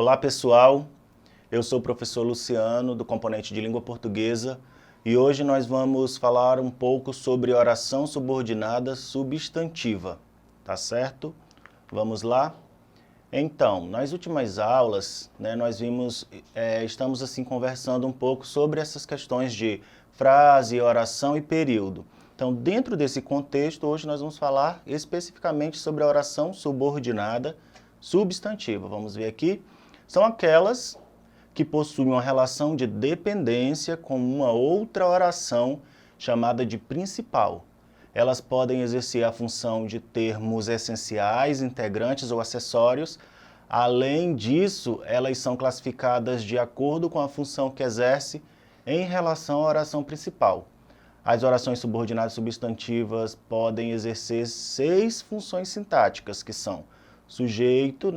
Olá pessoal, eu sou o professor Luciano do componente de língua portuguesa e hoje nós vamos falar um pouco sobre oração subordinada substantiva, tá certo? Vamos lá? Então, nas últimas aulas, estamos assim conversando um pouco sobre essas questões de frase, oração e período. Então, dentro desse contexto, hoje nós vamos falar especificamente sobre a oração subordinada substantiva. Vamos ver aqui. São aquelas que possuem uma relação de dependência com uma outra oração chamada de principal. Elas podem exercer a função de termos essenciais, integrantes ou acessórios. Além disso, elas são classificadas de acordo com a função que exerce em relação à oração principal. As orações subordinadas substantivas podem exercer 6 funções sintáticas, que são sujeito,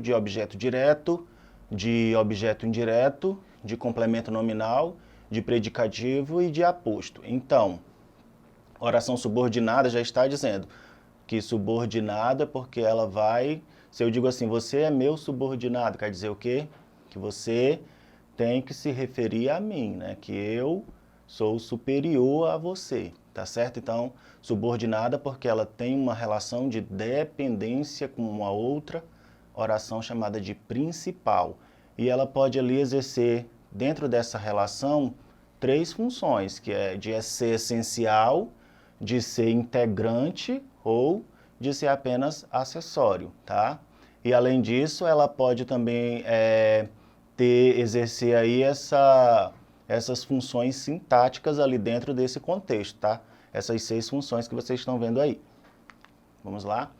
de objeto direto, de objeto indireto, de complemento nominal, de predicativo e de aposto. Então, oração subordinada já está dizendo que subordinada porque ela vai... Se eu digo assim, você é meu subordinado, quer dizer o quê? Que você tem que se referir a mim, né? Que eu sou superior a você, tá certo? Então, subordinada porque ela tem uma relação de dependência com uma outra oração chamada de principal. E ela pode ali exercer, dentro dessa relação, 3 funções, que é de ser essencial, de ser integrante ou de ser apenas acessório, tá? E além disso, ela pode também exercer aí essas funções sintáticas ali dentro desse contexto, tá? Essas 6 funções que vocês estão vendo aí. Vamos lá?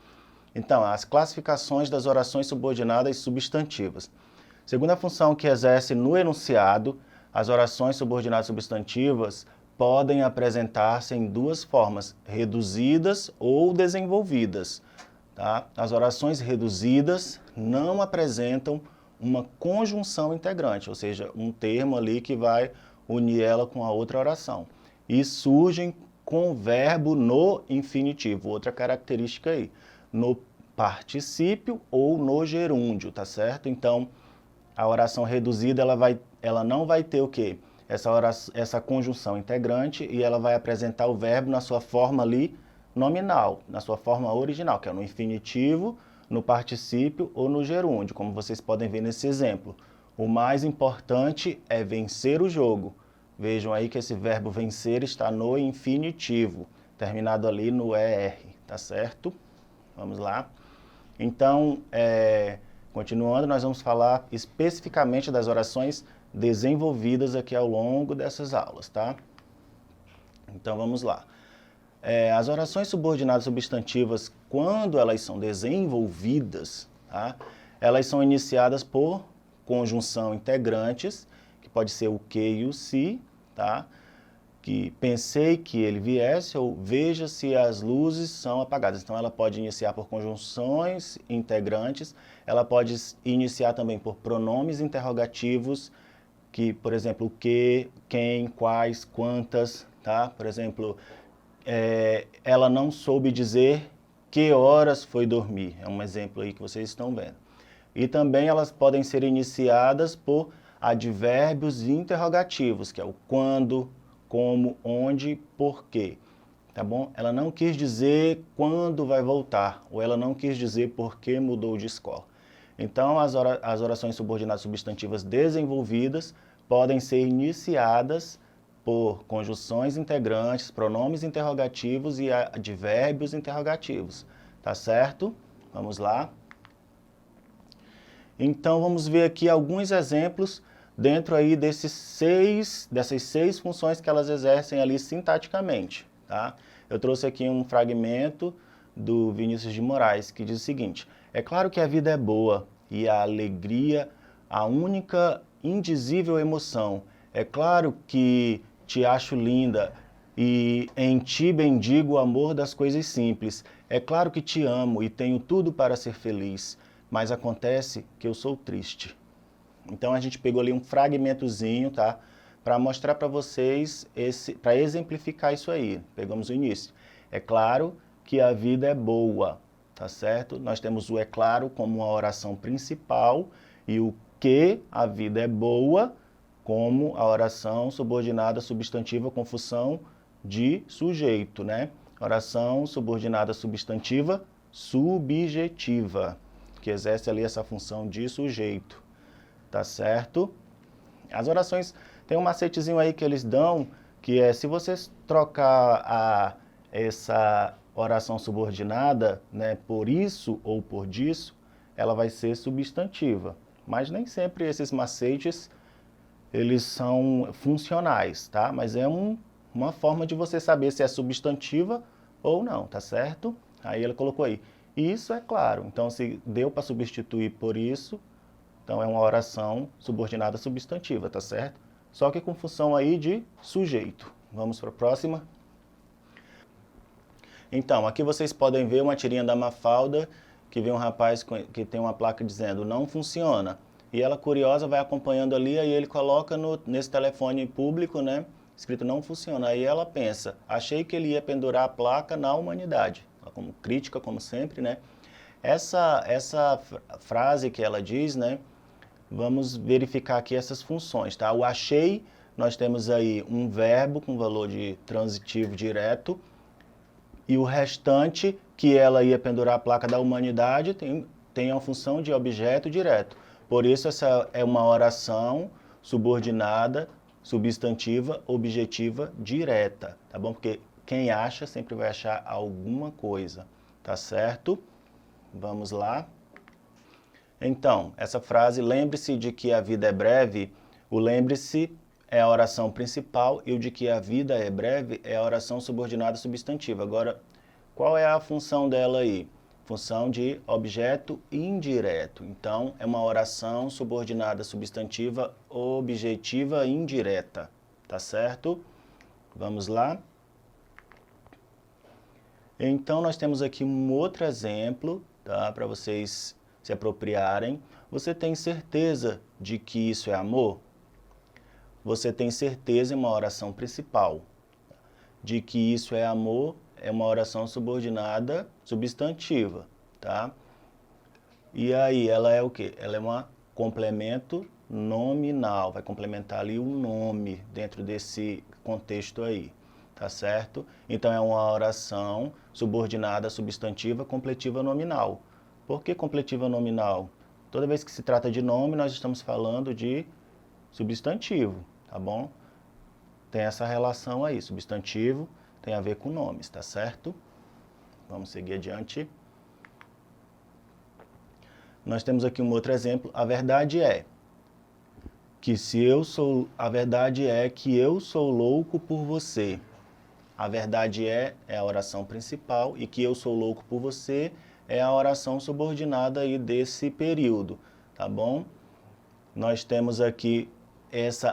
Então, as classificações das orações subordinadas substantivas. Segundo a função que exerce no enunciado, as orações subordinadas substantivas podem apresentar-se em 2 formas, reduzidas ou desenvolvidas. Tá? As orações reduzidas não apresentam uma conjunção integrante, ou seja, um termo ali que vai unir ela com a outra oração. E surgem com verbo no infinitivo, outra característica aí, no particípio ou no gerúndio, tá certo? Então, a oração reduzida, ela não vai ter o quê? Essa conjunção integrante e ela vai apresentar o verbo na sua forma ali nominal, na sua forma original, que é no infinitivo, no particípio ou no gerúndio, como vocês podem ver nesse exemplo. O mais importante é vencer o jogo. Vejam aí que esse verbo vencer está no infinitivo, terminado ali no ER, tá certo? Vamos lá. Então, continuando, nós vamos falar especificamente das orações desenvolvidas aqui ao longo dessas aulas, tá? Então, vamos lá. As orações subordinadas substantivas, quando elas são desenvolvidas, tá? Elas são iniciadas por conjunção integrantes, que pode ser o que e o se, tá? Que pensei que ele viesse, ou veja se as luzes são apagadas. Então, ela pode iniciar por conjunções integrantes, ela pode iniciar também por pronomes interrogativos, que, por exemplo, o que, quem, quais, quantas, tá? Por exemplo, ela não soube dizer que horas foi dormir. É um exemplo aí que vocês estão vendo. E também elas podem ser iniciadas por advérbios interrogativos, que é o quando, como, onde, porquê, tá bom? Ela não quis dizer quando vai voltar, ou ela não quis dizer por que mudou de escola. Então, as orações subordinadas substantivas desenvolvidas podem ser iniciadas por conjunções integrantes, pronomes interrogativos e advérbios interrogativos, tá certo? Vamos lá. Então, vamos ver aqui alguns exemplos dentro aí dessas 6 funções que elas exercem ali sintaticamente, tá? Eu trouxe aqui um fragmento do Vinícius de Moraes, que diz o seguinte: é claro que a vida é boa e a alegria a única indizível emoção. É claro que te acho linda e em ti bendigo o amor das coisas simples. É claro que te amo e tenho tudo para ser feliz, mas acontece que eu sou triste. Então a gente pegou ali um fragmentozinho, tá? Para mostrar para vocês, para exemplificar isso aí. Pegamos o início. É claro que a vida é boa, tá certo? Nós temos o é claro como uma oração principal E o que a vida é boa, como a oração subordinada substantiva com função de sujeito, né? Oração subordinada substantiva subjetiva, que exerce ali essa função de sujeito, tá certo? As orações, tem um macetezinho aí que eles dão, que é se você trocar essa oração subordinada, né, por isso ou por disso, ela vai ser substantiva. Mas nem sempre esses macetes, eles são funcionais, tá? Mas é uma forma de você saber se é substantiva ou não, tá certo? Aí ele colocou aí, isso é claro. Então, se deu para substituir por isso, então é uma oração subordinada substantiva, tá certo? Só que com função aí de sujeito. Vamos para a próxima. Então, aqui vocês podem ver uma tirinha da Mafalda, que vê um rapaz que tem uma placa dizendo não funciona. E ela, curiosa, vai acompanhando ali, aí ele coloca nesse telefone público, né, escrito não funciona. Aí ela pensa, achei que ele ia pendurar a placa na humanidade. Como crítica, como sempre, né. Essa frase que ela diz, né, vamos verificar aqui essas funções, tá? O achei, nós temos aí um verbo com valor de transitivo direto, e o restante, que ela ia pendurar a placa da humanidade, tem a função de objeto direto. Por isso, essa é uma oração subordinada, substantiva, objetiva, direta, tá bom? Porque quem acha sempre vai achar alguma coisa, tá certo? Vamos lá. Então, essa frase, lembre-se de que a vida é breve, o lembre-se é a oração principal e o de que a vida é breve é a oração subordinada substantiva. Agora, qual é a função dela aí? Função de objeto indireto. Então, é uma oração subordinada substantiva objetiva indireta. Tá certo? Vamos lá? Então, nós temos aqui um outro exemplo, tá? Para vocês se apropriarem. Você tem certeza de que isso é amor? Você tem certeza, é uma oração principal. De que isso é amor, é uma oração subordinada substantiva, tá? E aí, ela é o quê? Ela é um complemento nominal, vai complementar ali o nome dentro desse contexto aí, tá certo? Então, é uma oração subordinada substantiva completiva nominal. Por que completiva nominal? Toda vez que se trata de nome, nós estamos falando de substantivo, tá bom? Tem essa relação aí, substantivo tem a ver com nomes, tá certo? Vamos seguir adiante. Nós temos aqui um outro exemplo. A verdade é que a verdade é que eu sou louco por você. A verdade é a oração principal e que eu sou louco por você é a oração subordinada aí desse período, tá bom? Nós temos aqui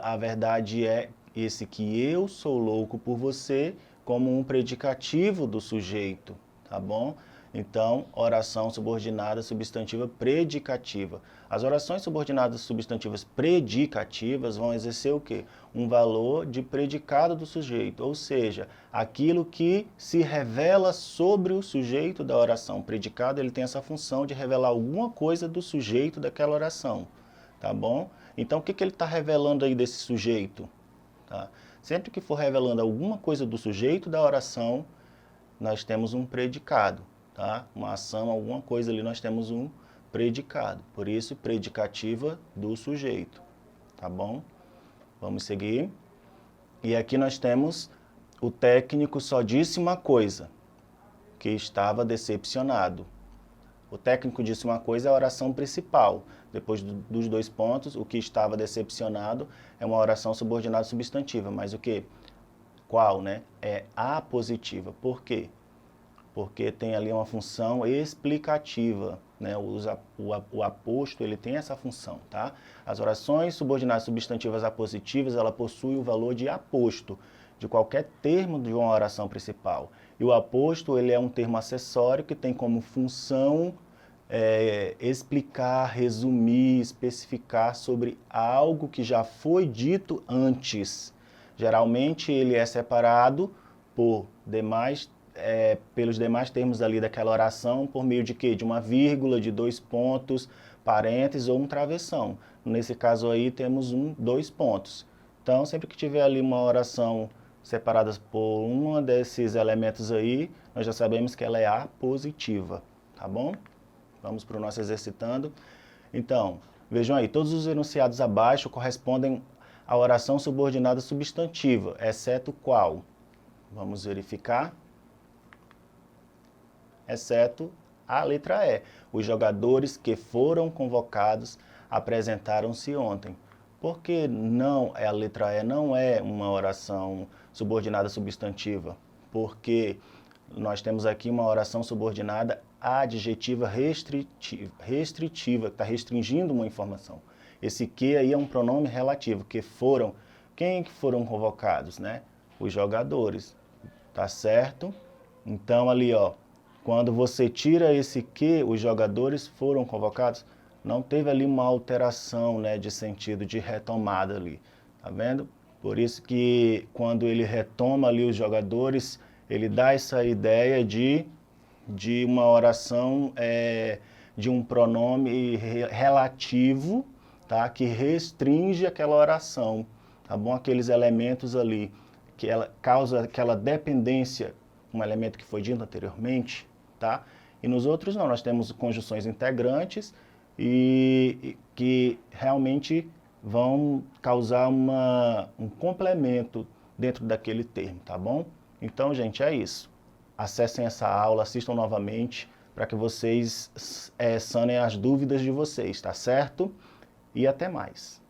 a verdade é esse que eu sou louco por você como um predicativo do sujeito, tá bom? Então, oração subordinada substantiva predicativa. As orações subordinadas substantivas predicativas vão exercer o quê? Um valor de predicado do sujeito, ou seja, aquilo que se revela sobre o sujeito da oração. Predicado, ele tem essa função de revelar alguma coisa do sujeito daquela oração, tá bom? Então, o que ele está revelando aí desse sujeito? Tá? Sempre que for revelando alguma coisa do sujeito da oração, nós temos um predicado, tá? Uma ação, alguma coisa ali, nós temos um predicado. Por isso, predicativa do sujeito, tá bom? Vamos seguir. E aqui nós temos o técnico só disse uma coisa, que estava decepcionado. O técnico disse uma coisa, é a oração principal. Depois dos dois pontos, o que estava decepcionado é uma oração subordinada substantiva. Mas o que? Qual, né? É apositiva. Por quê? Porque tem ali uma função explicativa, né? O aposto, ele tem essa função, tá? As orações subordinadas substantivas apositivas, ela possui o valor de aposto, de qualquer termo de uma oração principal. E o aposto, ele é um termo acessório que tem como função explicar, resumir, especificar sobre algo que já foi dito antes. Geralmente, ele é separado por demais pelos demais termos ali daquela oração por meio de quê? De uma vírgula, de 2 pontos, parênteses ou um travessão. Nesse caso aí temos 2 pontos. Então, sempre que tiver ali uma oração separada por um desses elementos aí, nós já sabemos que ela é apositiva, tá bom? Vamos para o nosso exercitando. Então, vejam aí, todos os enunciados abaixo correspondem à oração subordinada substantiva, exceto qual? Vamos verificar. Exceto a letra E. Os jogadores que foram convocados apresentaram-se ontem. Por que não a letra E não é uma oração subordinada substantiva? Porque nós temos aqui uma oração subordinada adjetiva restritiva, que está restringindo uma informação. Esse que aí é um pronome relativo, que foram, quem que foram convocados, né? Os jogadores, tá certo? Então ali, ó, quando você tira esse que, os jogadores foram convocados, não teve ali uma alteração, né, de sentido, de retomada ali, tá vendo? Por isso que quando ele retoma ali os jogadores, ele dá essa ideia de uma oração, de um pronome relativo, tá? Que restringe aquela oração, tá bom? Aqueles elementos ali, que ela causa aquela dependência, um elemento que foi dito anteriormente, tá? E nos outros não, nós temos conjunções integrantes e que realmente vão causar um complemento dentro daquele termo, tá bom? Então, gente, é isso. Acessem essa aula, assistam novamente para que vocês sanem as dúvidas de vocês, tá certo? E até mais.